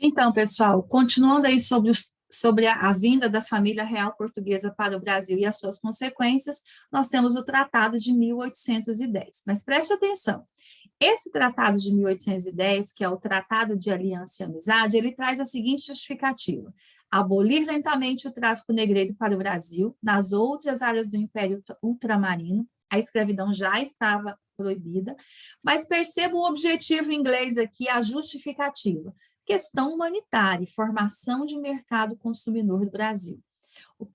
Então, pessoal, continuando aí sobre a vinda da família real portuguesa para o Brasil e as suas consequências, nós temos o Tratado de 1810. Mas preste atenção, esse Tratado de 1810, que é o Tratado de Aliança e Amizade, ele traz a seguinte justificativa: abolir lentamente o tráfico negreiro para o Brasil, nas outras áreas do Império Ultramarino, a escravidão já estava proibida, mas perceba o objetivo em inglês aqui, a justificativa: questão humanitária, formação de mercado consumidor do Brasil.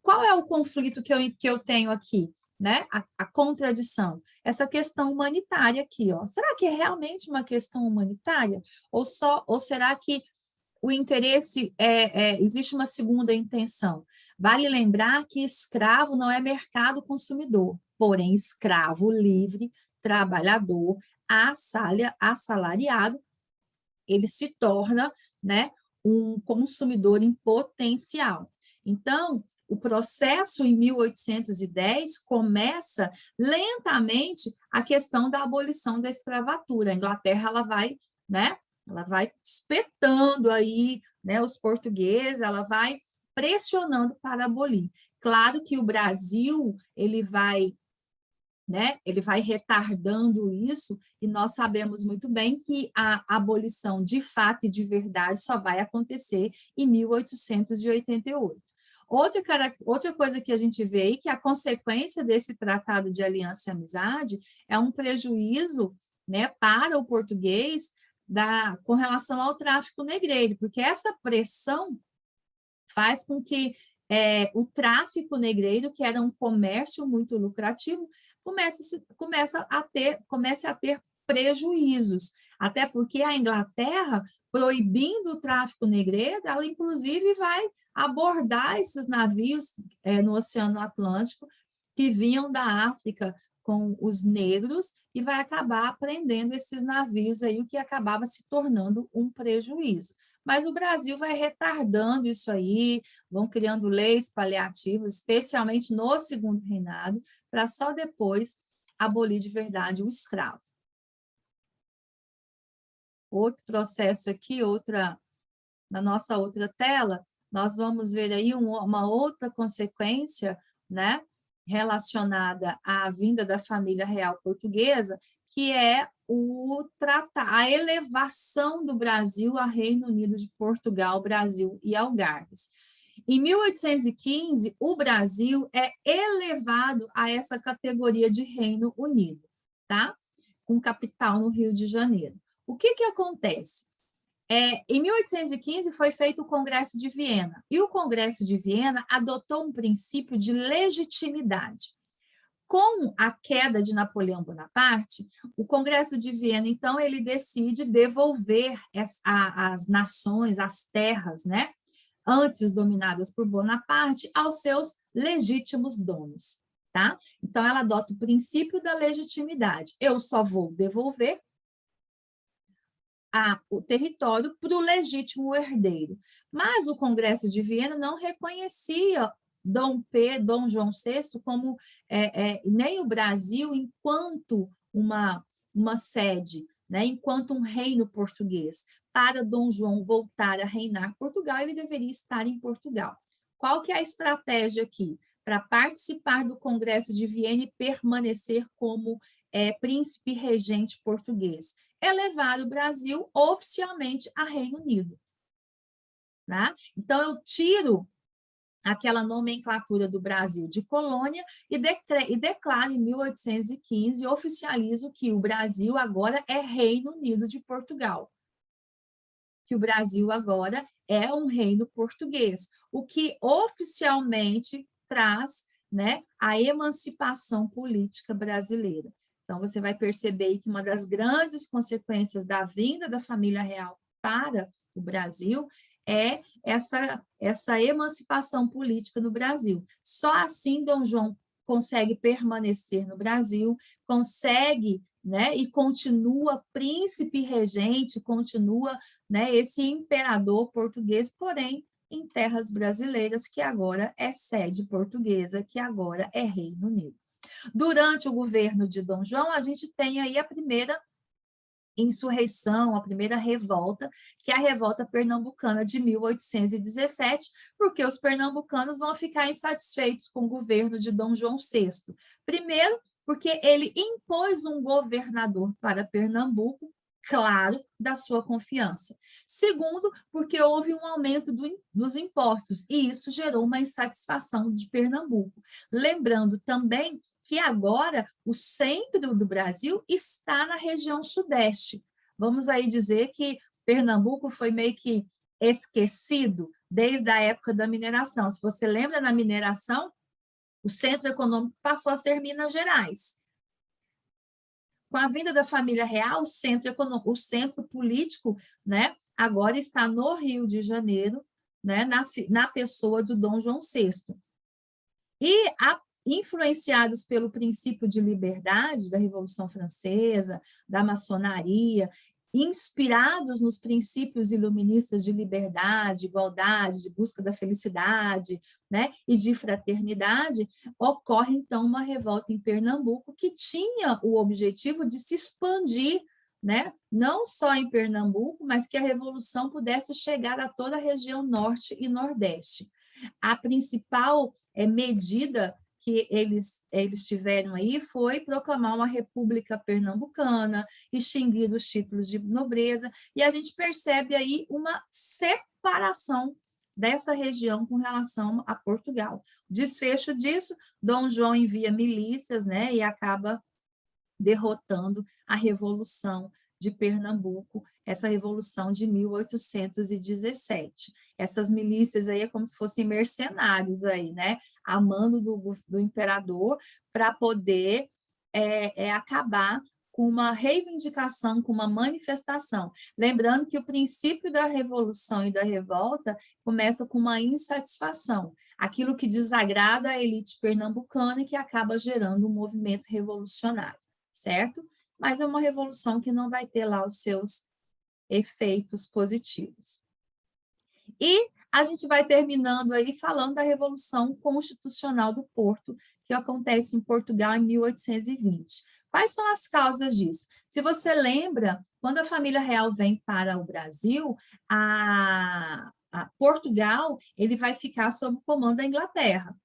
Qual é o conflito que eu tenho aqui? Né? A contradição, essa questão humanitária aqui, ó. Será que é realmente uma questão humanitária? Ou será que o interesse existe uma segunda intenção? Vale lembrar que escravo não é mercado consumidor, porém, escravo livre, trabalhador, assalariado, ele se torna, né, um consumidor em potencial. Então, o processo em 1810 começa lentamente a questão da abolição da escravatura. A Inglaterra ela vai espetando aí, né, os portugueses, ela vai pressionando para abolir. Claro que o Brasil ele vai retardando isso, e nós sabemos muito bem que a abolição de fato e de verdade só vai acontecer em 1888. Outra coisa que a gente vê aí, que a consequência desse tratado de aliança e amizade é um prejuízo, né, para o português com relação ao tráfico negreiro, porque essa pressão faz com que o tráfico negreiro, que era um comércio muito lucrativo, comece a ter prejuízos, até porque a Inglaterra, proibindo o tráfico negreiro, ela inclusive vai abordar esses navios no Oceano Atlântico que vinham da África com os negros e vai acabar prendendo esses navios aí, o que acabava se tornando um prejuízo. Mas o Brasil vai retardando isso aí, vão criando leis paliativas, especialmente no segundo reinado, para só depois abolir de verdade o escravo. Outro processo aqui, na nossa outra tela, nós vamos ver aí uma outra consequência, né, relacionada à vinda da família real portuguesa, que é a elevação do Brasil a Reino Unido de Portugal, Brasil e Algarves. Em 1815, o Brasil é elevado a essa categoria de Reino Unido, tá? Com capital no Rio de Janeiro. O que acontece? Em 1815 foi feito o Congresso de Viena, e o Congresso de Viena adotou um princípio de legitimidade. Com a queda de Napoleão Bonaparte, o Congresso de Viena, então, ele decide devolver as nações, as terras, né, antes dominadas por Bonaparte, aos seus legítimos donos, tá? Então, ela adota o princípio da legitimidade. Eu só vou devolver o território para o legítimo herdeiro. Mas o Congresso de Viena não reconhecia Dom João VI como nem o Brasil enquanto uma sede, né, enquanto um reino português. Para Dom João voltar a reinar Portugal, ele deveria estar em Portugal. Qual que é a estratégia aqui? Para participar do Congresso de Viena e permanecer como príncipe regente português, levar o Brasil oficialmente a Reino Unido. Né? Então, eu tiro aquela nomenclatura do Brasil de colônia e declaro em 1815 e oficializo que o Brasil agora é Reino Unido de Portugal. Que o Brasil agora é um reino português, o que oficialmente traz, né, a emancipação política brasileira. Então, você vai perceber que uma das grandes consequências da vinda da família real para o Brasil é essa emancipação política no Brasil. Só assim Dom João consegue permanecer no Brasil, consegue, né, e continua príncipe regente, continua, né, esse imperador português, porém em terras brasileiras, que agora é sede portuguesa, que agora é Reino Unido. Durante o governo de Dom João, a gente tem aí a primeira insurreição, a primeira revolta, que é a revolta pernambucana de 1817, porque os pernambucanos vão ficar insatisfeitos com o governo de Dom João VI. Primeiro, porque ele impôs um governador para Pernambuco, claro, da sua confiança. Segundo, porque houve um aumento dos impostos, e isso gerou uma insatisfação de Pernambuco. Lembrando também que agora o centro do Brasil está na região sudeste. Vamos aí dizer que Pernambuco foi meio que esquecido desde a época da mineração. Se você lembra, na mineração, o centro econômico passou a ser Minas Gerais. Com a vinda da família real, o centro político, né, agora está no Rio de Janeiro, né, na pessoa do Dom João VI. E influenciados pelo princípio de liberdade da Revolução Francesa, da maçonaria, inspirados nos princípios iluministas de liberdade, igualdade, de busca da felicidade, né, e de fraternidade, ocorre, então, uma revolta em Pernambuco que tinha o objetivo de se expandir, né, não só em Pernambuco, mas que a revolução pudesse chegar a toda a região norte e nordeste. A principal medida que eles tiveram aí foi proclamar uma república pernambucana, extinguir os títulos de nobreza, e a gente percebe aí uma separação dessa região com relação a Portugal. Desfecho disso, Dom João envia milícias, né, e acaba derrotando a Revolução de Pernambuco, essa Revolução de 1817. Essas milícias aí é como se fossem mercenários aí, né? A mando do imperador para poder acabar com uma reivindicação, com uma manifestação. Lembrando que o princípio da revolução e da revolta começa com uma insatisfação, aquilo que desagrada a elite pernambucana e que acaba gerando um movimento revolucionário, certo? Mas é uma revolução que não vai ter lá os seus efeitos positivos. E a gente vai terminando aí falando da Revolução Constitucional do Porto, que acontece em Portugal em 1820. Quais são as causas disso? Se você lembra, quando a família real vem para o Brasil, a Portugal ele vai ficar sob o comando da Inglaterra,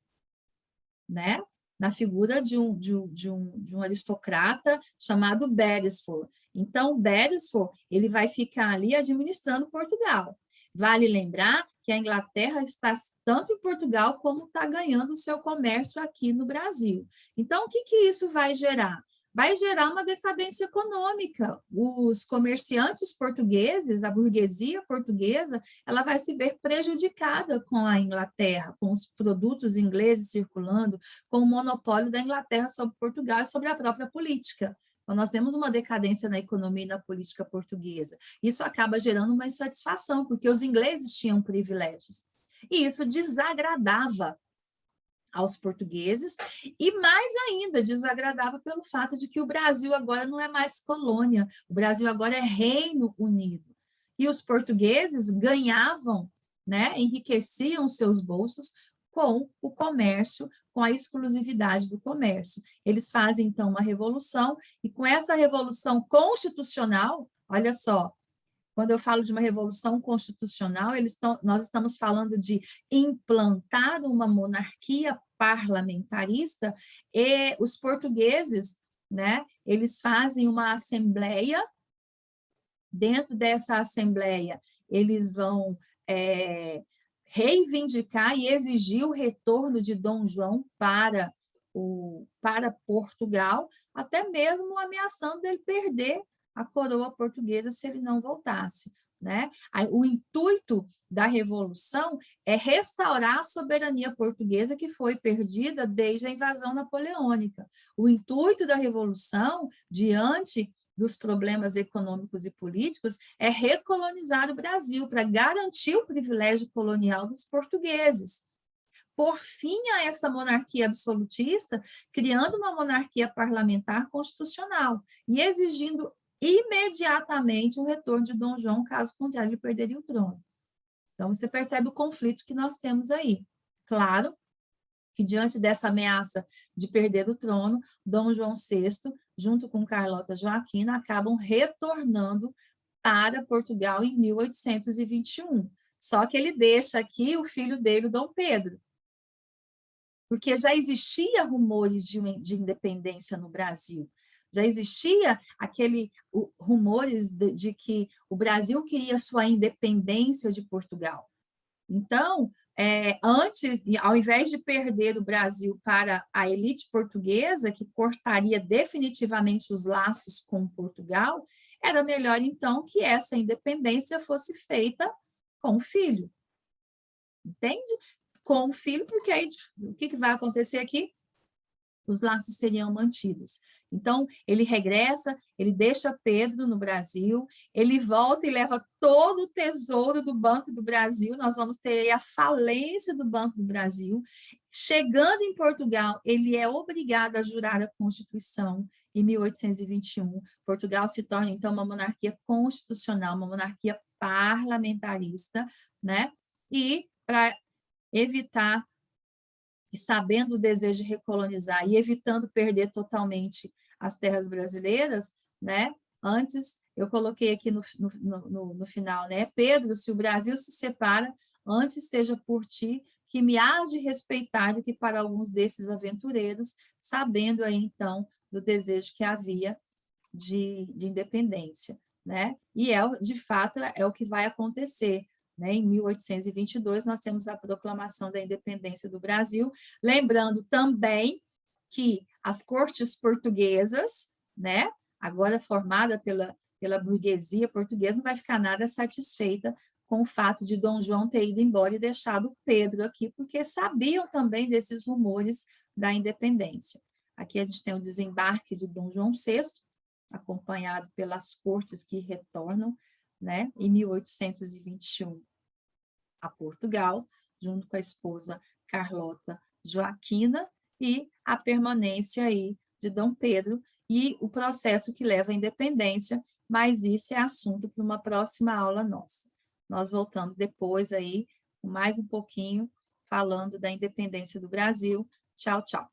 né? Na figura de um aristocrata chamado Beresford. Então, Beresford ele vai ficar ali administrando Portugal. Vale lembrar que a Inglaterra está tanto em Portugal como está ganhando o seu comércio aqui no Brasil. Então, o que isso vai gerar? Vai gerar uma decadência econômica. Os comerciantes portugueses, a burguesia portuguesa, ela vai se ver prejudicada com a Inglaterra, com os produtos ingleses circulando, com o monopólio da Inglaterra sobre Portugal e sobre a própria política. Então, nós temos uma decadência na economia e na política portuguesa. Isso acaba gerando uma insatisfação, porque os ingleses tinham privilégios. E isso desagradava aos portugueses, e mais ainda desagradava pelo fato de que o Brasil agora não é mais colônia, o Brasil agora é Reino Unido. E os portugueses ganhavam, né, enriqueciam seus bolsos com o comércio, com a exclusividade do comércio. Eles fazem, então, uma revolução, e com essa revolução constitucional, olha só, quando eu falo de uma revolução constitucional, nós estamos falando de implantar uma monarquia parlamentarista, e os portugueses, né, eles fazem uma assembleia, dentro dessa assembleia, eles vão reivindicar e exigir o retorno de Dom João para Portugal, até mesmo ameaçando ele perder a coroa portuguesa se ele não voltasse, né? O intuito da Revolução é restaurar a soberania portuguesa que foi perdida desde a invasão napoleônica. O intuito da Revolução, diante dos problemas econômicos e políticos, é recolonizar o Brasil para garantir o privilégio colonial dos portugueses. Por fim a essa monarquia absolutista, criando uma monarquia parlamentar constitucional e exigindo imediatamente o retorno de Dom João, caso contrário, ele perderia o trono. Então, você percebe o conflito que nós temos aí. Claro que, diante dessa ameaça de perder o trono, Dom João VI junto com Carlota Joaquina, acabam retornando para Portugal em 1821. Só que ele deixa aqui o filho dele, o Dom Pedro, porque já existia rumores de independência no Brasil. Já existia rumores de que o Brasil queria sua independência de Portugal. Então, antes, ao invés de perder o Brasil para a elite portuguesa, que cortaria definitivamente os laços com Portugal, era melhor, então, que essa independência fosse feita com o filho. Entende? Com o filho, porque aí o que vai acontecer aqui? Os laços seriam mantidos. Então, ele regressa, ele deixa Pedro no Brasil, ele volta e leva todo o tesouro do Banco do Brasil, nós vamos ter aí a falência do Banco do Brasil. Chegando em Portugal, ele é obrigado a jurar a Constituição em 1821. Portugal se torna, então, uma monarquia constitucional, uma monarquia parlamentarista, né? E, para evitar, e sabendo o desejo de recolonizar e evitando perder totalmente as terras brasileiras, né? Antes, eu coloquei aqui no final, né? Pedro, se o Brasil se separa, antes esteja por ti, que me hás de respeitar do que para alguns desses aventureiros, sabendo aí, então, do desejo que havia de independência, né? E, de fato, é o que vai acontecer. Né? Em 1822, nós temos a proclamação da independência do Brasil, lembrando também que as cortes portuguesas, né, agora formada pela burguesia portuguesa, não vai ficar nada satisfeita com o fato de Dom João ter ido embora e deixado Pedro aqui, porque sabiam também desses rumores da independência. Aqui a gente tem o desembarque de Dom João VI, acompanhado pelas cortes que retornam, né, em 1821 a Portugal, junto com a esposa Carlota Joaquina, e a permanência aí de Dom Pedro e o processo que leva à independência, mas isso é assunto para uma próxima aula nossa. Nós voltamos depois aí, com mais um pouquinho, falando da independência do Brasil. Tchau, tchau.